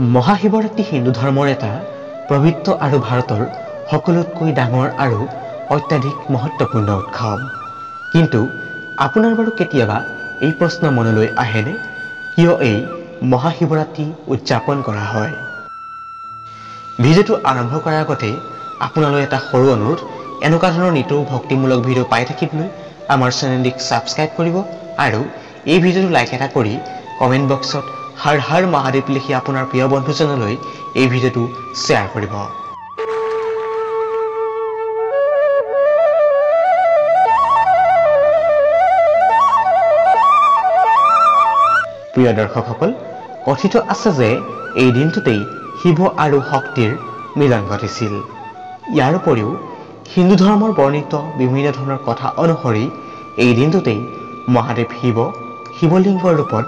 মহাশিৱৰাত্ৰি হিন্দু ধৰ্মৰ এটা পবিত্ৰ আৰু ভাৰতৰ সকলোতকৈ ডাঙৰ আৰু অত্যাধিক মহত্বপূৰ্ণ উৎসৱ। কিন্তু আপোনাৰ বাৰু কেতিয়াবা এই প্ৰশ্ন মনলৈ আহেনে, কিয় এই মহাশিৱৰাত্ৰি উদযাপন কৰা হয়? ভিডিঅ'টো আৰম্ভ কৰাৰ আগতে আপোনালৈ এটা সৰু অনুৰোধ, এনেকুৱা ধৰণৰ নিতৌ ভক্তিমূলক ভিডিঅ' পাই থাকিবলৈ আমাৰ চেনেলটিক ছাবস্ক্ৰাইব কৰিব আৰু এই ভিডিঅ'টো লাইক এটা কৰি কমেণ্ট বক্সত হৰ হৰ মহাদেৱ লিখি আপোনাৰ প্ৰিয় বন্ধুজনলৈ এই ভিডিঅ'টো শ্বেয়াৰ কৰিব। প্ৰিয় দৰ্শকসকল, কথিত আছে যে এই দিনটোতেই শিৱ আৰু শক্তিৰ মিলন ঘটিছিল। ইয়াৰ উপৰিও হিন্দু ধৰ্মৰ বৰ্ণিত বিভিন্ন ধৰণৰ কথা অনুসৰি এই দিনটোতেই মহাদেৱ শিৱ শিৱলিংগৰ ৰূপত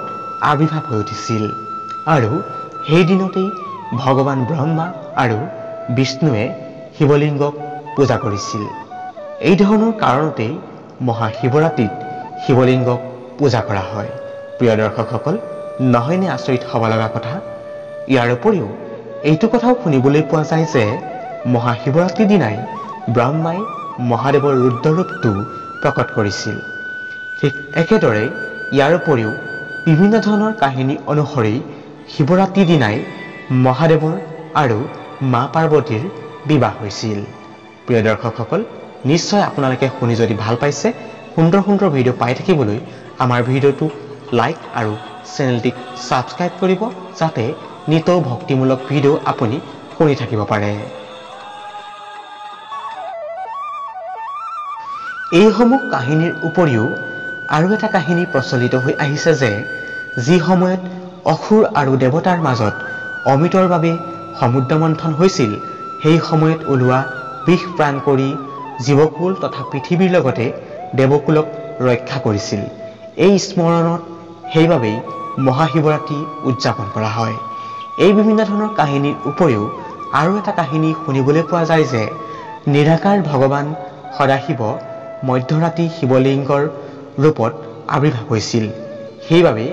আবিৰ্ভাৱ হৈ উঠিছিল আৰু সেই দিনতেই ভগৱান ব্ৰহ্মা আৰু বিষ্ণুৱে শিৱলিংগক পূজা কৰিছিল। এই ধৰণৰ কাৰণতেই মহাশিৱৰাত্ৰিত শিৱলিংগক পূজা কৰা হয়। প্ৰিয় দৰ্শকসকল, নহয়নে আচৰিত হ'ব লগা কথা? ইয়াৰ উপৰিও এইটো কথাও শুনিবলৈ পোৱা যায় যে মহাশিৱৰাত্ৰিৰ দিনাই ব্ৰহ্মাই মহাদেৱৰ ৰুদ্ৰৰূপটো প্ৰকট কৰিছিল। ঠিক একেদৰে ইয়াৰ উপৰিও বিভিন্ন ধৰণৰ কাহিনী অনুসৰি শিৱৰাত্ৰিৰ দিনাই মহাদেৱৰ আৰু মা পাৰ্বতীৰ বিবাহ হৈছিল। প্ৰিয় দৰ্শকসকল, নিশ্চয় আপোনালোকে শুনি যদি ভাল পাইছে, সুন্দৰ সুন্দৰ ভিডিঅ' পাই থাকিবলৈ আমাৰ ভিডিঅ'টো লাইক আৰু চেনেলটিক ছাবস্ক্ৰাইব কৰিব, যাতে নিতৌ ভক্তিমূলক ভিডিঅ' আপুনি শুনি থাকিব পাৰে। এইসমূহ কাহিনীৰ উপৰিও আৰু এটা কাহিনী প্ৰচলিত হৈ আহিছে যে যি সময়ত অসুৰ আৰু দেৱতাৰ মাজত অমৃতৰ বাবে সমুদ্ৰ মন্থন হৈছিল, সেই সময়ত ওলোৱা বিষ প্ৰাণ কৰি জীৱকুল তথা পৃথিৱীৰ লগতে দেৱকুলক ৰক্ষা কৰিছিল। এই স্মৰণত সেইবাবেই মহাশিৱৰাত্ৰি উদযাপন কৰা হয়। এই বিভিন্ন ধৰণৰ কাহিনীৰ উপৰিও আৰু এটা কাহিনী শুনিবলৈ পোৱা যায় যে নিৰাকাৰ ভগৱান সদাশিৱ মধ্যৰাতি শিৱলিংগৰ ৰূপত আবিৰ্ভাৱ হৈছিল। সেইবাবে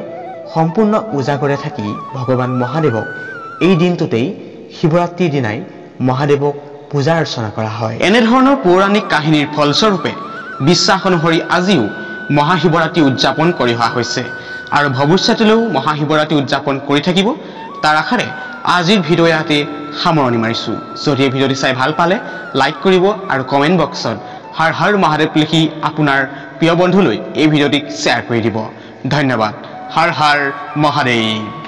সম্পূৰ্ণ উজাগৰে থাকি ভগৱান মহাদেৱক এই দিনটোতেই শিৱৰাত্ৰিৰ দিনাই মহাদেৱক পূজা অৰ্চনা কৰা হয়। এনেধৰণৰ পৌৰাণিক কাহিনীৰ ফলস্বৰূপে বিশ্বাস অনুসৰি আজিও মহাশিৱৰাত্ৰি উদযাপন কৰি অহা হৈছে আৰু ভৱিষ্যতলৈও মহাশিৱৰাত্ৰি উদযাপন কৰি থাকিব। তাৰ আশাৰে আজিৰ ভিডিঅ' ইয়াতে সামৰণি মাৰিছোঁ। যদি এই ভিডিঅ'টি চাই ভাল পালে লাইক কৰিব আৰু কমেণ্ট বক্সত হৰ হৰ মহাদেৱ লিখি আপোনাৰ প্ৰিয় বন্ধুলৈ এই ভিডিঅ'টিক শ্বেয়াৰ কৰি দিব। ধন্যবাদ। হৰ হৰ মহাদেৱ।